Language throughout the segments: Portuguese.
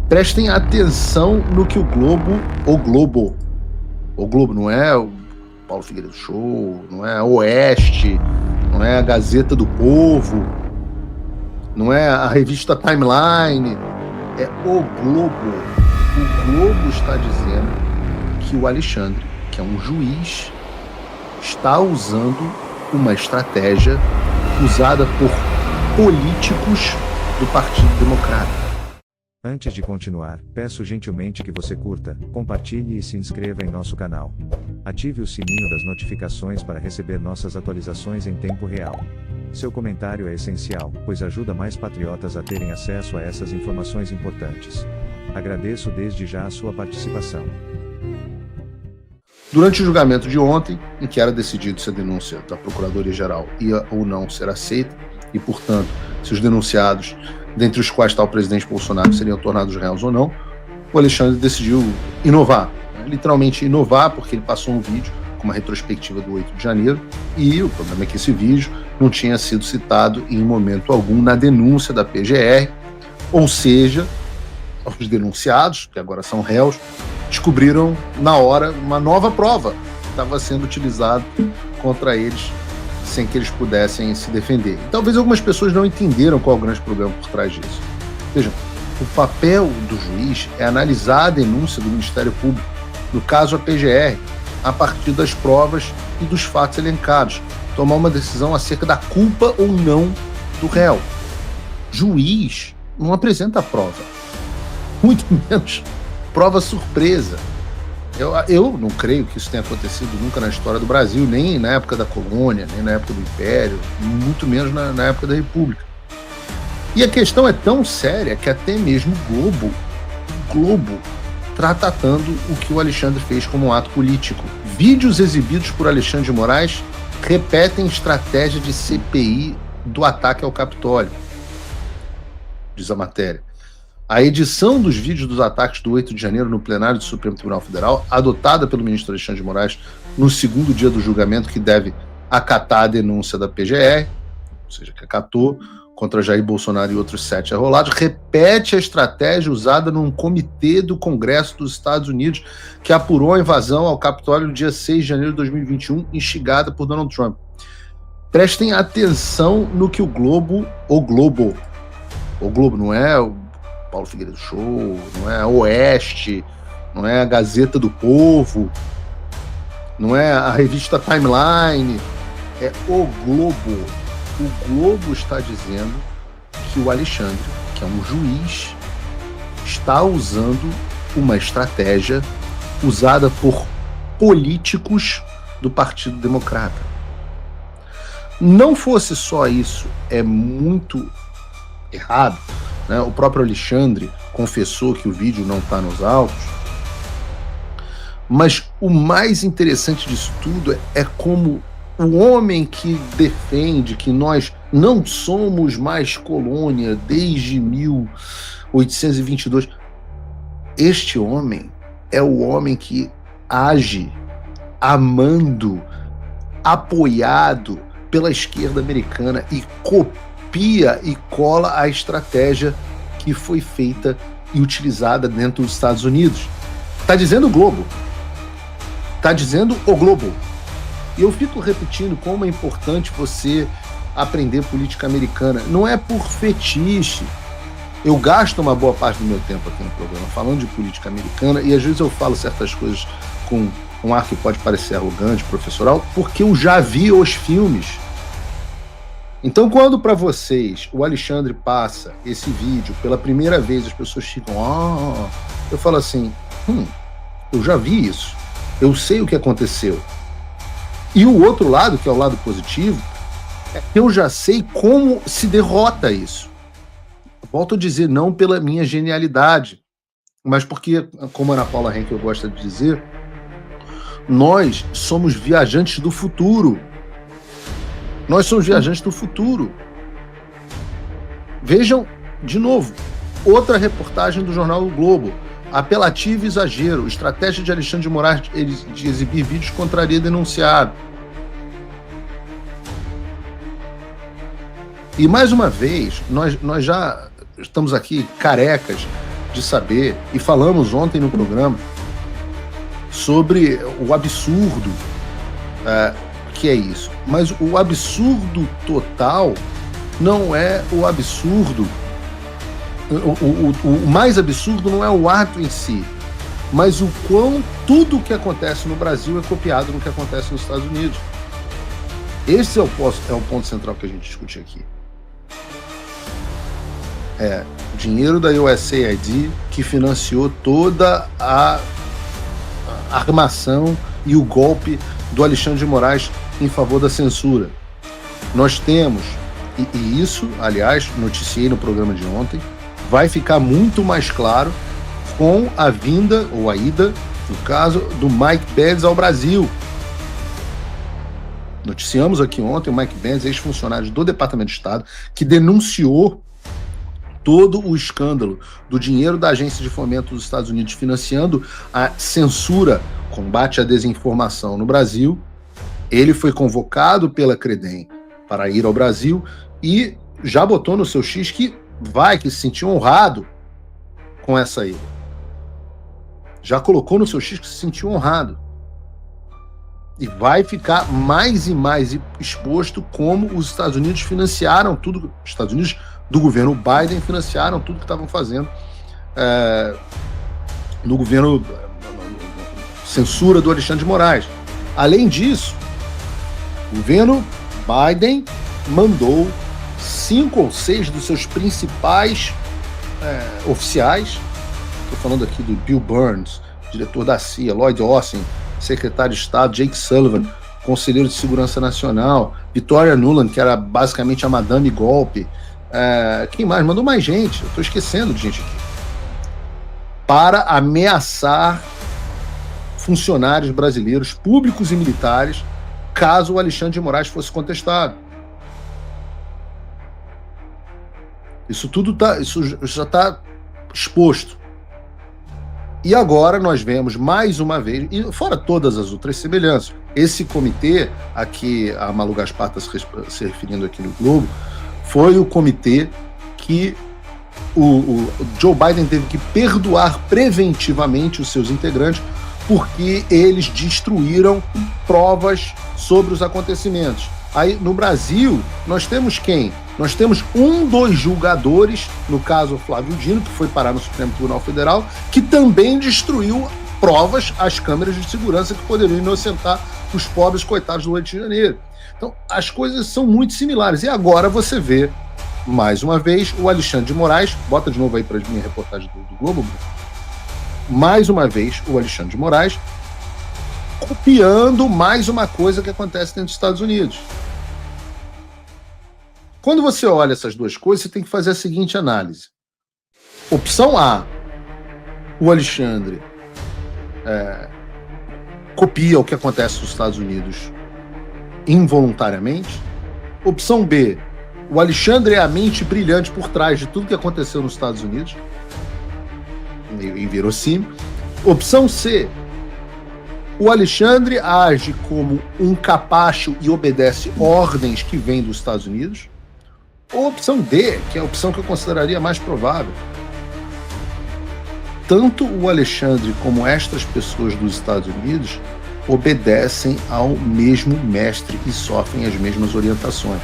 Prestem atenção no que o Globo não é o Paulo Figueiredo Show, não é a Oeste, não é a Gazeta do Povo, não é a revista Timeline, é o Globo. O Globo está dizendo que o Alexandre, que é um juiz, está usando uma estratégia usada por políticos do Partido Democrata. Antes de continuar, peço gentilmente que você curta, compartilhe e se inscreva em nosso canal. Ative o sininho das notificações para receber nossas atualizações em tempo real. Seu comentário é essencial, pois ajuda mais patriotas a terem acesso a essas informações importantes. Agradeço desde já a sua participação. Durante o julgamento de ontem, em que era decidido se a denúncia da Procuradoria-Geral ia ou não ser aceita, e, portanto, se os denunciados, dentre os quais está o presidente Bolsonaro, seriam tornados réus ou não, o Alexandre decidiu inovar, literalmente inovar, porque ele passou um vídeo com uma retrospectiva do 8 de janeiro, e o problema é que esse vídeo não tinha sido citado em momento algum na denúncia da PGR, ou seja, os denunciados, que agora são réus, descobriram na hora uma nova prova que estava sendo utilizada contra eles sem que eles pudessem se defender. E talvez algumas pessoas não entenderam qual é o grande problema por trás disso. Veja, o papel do juiz é analisar a denúncia do Ministério Público, no caso a PGR, a partir das provas e dos fatos elencados, tomar uma decisão acerca da culpa ou não do réu. Juiz não apresenta prova, muito menos prova surpresa. Eu não creio que isso tenha acontecido nunca na história do Brasil, nem na época da colônia, nem na época do Império, muito menos na época da República. E a questão é tão séria que até mesmo o Globo está tratando o que o Alexandre fez como um ato político. Vídeos exibidos por Alexandre de Moraes repetem estratégia de CPI do ataque ao Capitólio, diz a matéria. A edição dos vídeos dos ataques do 8 de janeiro no plenário do Supremo Tribunal Federal, adotada pelo ministro Alexandre de Moraes no segundo dia do julgamento, que deve acatar a denúncia da PGR, ou seja, que acatou contra Jair Bolsonaro e outros 7 arrolados, repete a estratégia usada num comitê do Congresso dos Estados Unidos que apurou a invasão ao Capitólio no dia 6 de janeiro de 2021, instigada por Donald Trump. Prestem atenção no que o Globo não é o Paulo Figueiredo Show, não é a Oeste, não é a Gazeta do Povo, não é a revista Timeline, é o Globo. O Globo está dizendo que o Alexandre, que é um juiz, está usando uma estratégia usada por políticos do Partido Democrata. Não fosse só isso, é muito errado, né? O próprio Alexandre confessou que o vídeo não está nos autos, mas o mais interessante disso tudo é como o homem que defende que nós não somos mais colônia desde 1822, este homem é o homem que age amando, apoiado pela esquerda americana e copia e cola a estratégia que foi feita e utilizada dentro dos Estados Unidos. Está dizendo o Globo. Está dizendo o Globo. E eu fico repetindo como é importante você aprender política americana. Não é por fetiche. Eu gasto uma boa parte do meu tempo aqui no programa falando de política americana e às vezes eu falo certas coisas com um ar que pode parecer arrogante, professoral, porque eu já vi os filmes. Então, quando para vocês o Alexandre passa esse vídeo pela primeira vez, as pessoas ficam, eu falo assim, eu já vi isso, eu sei o que aconteceu. E o outro lado, que é o lado positivo, é que eu já sei como se derrota isso. Volto a dizer, não pela minha genialidade, mas porque, como a Ana Paula Henkel gosta de dizer, nós somos viajantes do futuro. Nós somos viajantes do futuro. Vejam, de novo, outra reportagem do jornal O Globo. Apelativo e exagero. Estratégia de Alexandre de Moraes de exibir vídeos contraria denunciado. E mais uma vez, nós já estamos aqui carecas de saber, e falamos ontem no programa, sobre o absurdo que é isso. Mas o absurdo total não é o absurdo. O mais absurdo não é o ato em si, mas o quão tudo o que acontece no Brasil é copiado no que acontece nos Estados Unidos. Esse é o ponto central que a gente discute aqui. O dinheiro da USAID que financiou toda a armação e o golpe do Alexandre de Moraes em favor da censura. Nós temos, e isso, aliás, noticiei no programa de ontem, vai ficar muito mais claro com a vinda, ou a ida, no caso, do Mike Pence ao Brasil. Noticiamos aqui ontem o Mike Pence, ex-funcionário do Departamento de Estado, que denunciou todo o escândalo do dinheiro da Agência de Fomento dos Estados Unidos financiando a censura, combate à desinformação no Brasil. Ele foi convocado pela Credem para ir ao Brasil e já botou no seu X que se sentiu honrado com essa ida. Já colocou no seu X que se sentiu honrado. E vai ficar mais e mais exposto como os Estados Unidos financiaram tudo, os Estados Unidos do governo Biden financiaram tudo que estavam fazendo no governo censura do Alexandre de Moraes. Além disso, o governo Biden mandou 5 ou 6 dos seus principais oficiais, estou falando aqui do Bill Burns, diretor da CIA, Lloyd Austin, secretário de Estado, Jake Sullivan, conselheiro de Segurança Nacional, Victoria Nuland, que era basicamente a Madame Golpe, quem mais? Mandou mais gente, eu estou esquecendo de gente aqui, para ameaçar funcionários brasileiros, públicos e militares, caso o Alexandre de Moraes fosse contestado. Isso já está exposto. E agora nós vemos mais uma vez, e fora todas as outras semelhanças, esse comitê a que a Malu Gaspar está se referindo aqui no Globo, foi o comitê que o Joe Biden teve que perdoar preventivamente os seus integrantes porque eles destruíram provas sobre os acontecimentos. Aí, no Brasil, nós temos quem? Nós temos um dos julgadores, no caso Flávio Dino, que foi parar no Supremo Tribunal Federal, que também destruiu provas às câmeras de segurança que poderiam inocentar os pobres coitados do Rio de Janeiro. Então, as coisas são muito similares. E agora você vê, mais uma vez, o Alexandre de Moraes, bota de novo aí para a minha reportagem do Globo, mais uma vez, o Alexandre de Moraes copiando mais uma coisa que acontece dentro dos Estados Unidos. Quando você olha essas duas coisas, você tem que fazer a seguinte análise. Opção A, o Alexandre copia o que acontece nos Estados Unidos involuntariamente. Opção B, o Alexandre é a mente brilhante por trás de tudo que aconteceu nos Estados Unidos. Inverossímil. Opção C, o Alexandre age como um capacho e obedece ordens que vêm dos Estados Unidos. Ou opção D, que é a opção que eu consideraria mais provável. Tanto o Alexandre como estas pessoas dos Estados Unidos obedecem ao mesmo mestre e sofrem as mesmas orientações.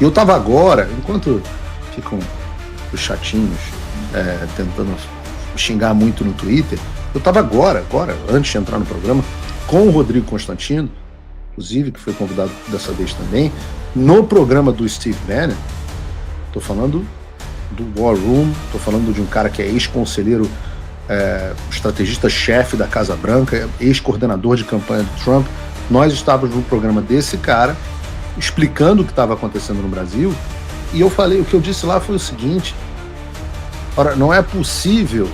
E eu estava agora, enquanto ficam os chatinhos tentando xingar muito no Twitter, eu estava agora, antes de entrar no programa, com o Rodrigo Constantino, inclusive, que foi convidado dessa vez também, no programa do Steve Bannon. Estou falando do War Room, estou falando de um cara que é ex-conselheiro, estrategista-chefe da Casa Branca, ex-coordenador de campanha do Trump. Nós estávamos no programa desse cara, explicando o que estava acontecendo no Brasil, e eu falei, o que eu disse lá foi o seguinte: ora, não é possível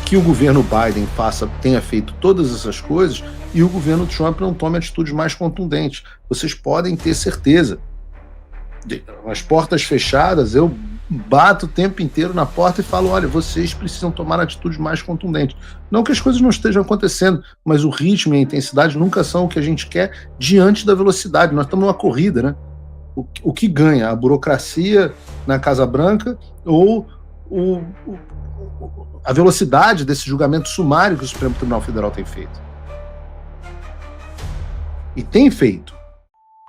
que o governo Biden tenha feito todas essas coisas e o governo Trump não tome atitudes mais contundentes. Vocês podem ter certeza. As portas fechadas, eu bato o tempo inteiro na porta e falo, olha, vocês precisam tomar atitudes mais contundentes. Não que as coisas não estejam acontecendo, mas o ritmo e a intensidade nunca são o que a gente quer diante da velocidade. Nós estamos numa corrida, né? O que ganha? A burocracia na Casa Branca ou a velocidade desse julgamento sumário que o Supremo Tribunal Federal tem feito. E tem feito.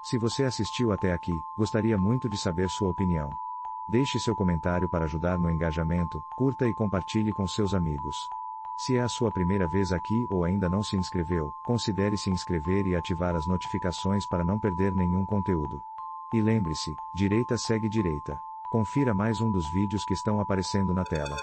Se você assistiu até aqui, gostaria muito de saber sua opinião. Deixe seu comentário para ajudar no engajamento, curta e compartilhe com seus amigos. Se é a sua primeira vez aqui ou ainda não se inscreveu, considere se inscrever e ativar as notificações para não perder nenhum conteúdo. E lembre-se, direita segue direita. Confira mais um dos vídeos que estão aparecendo na tela.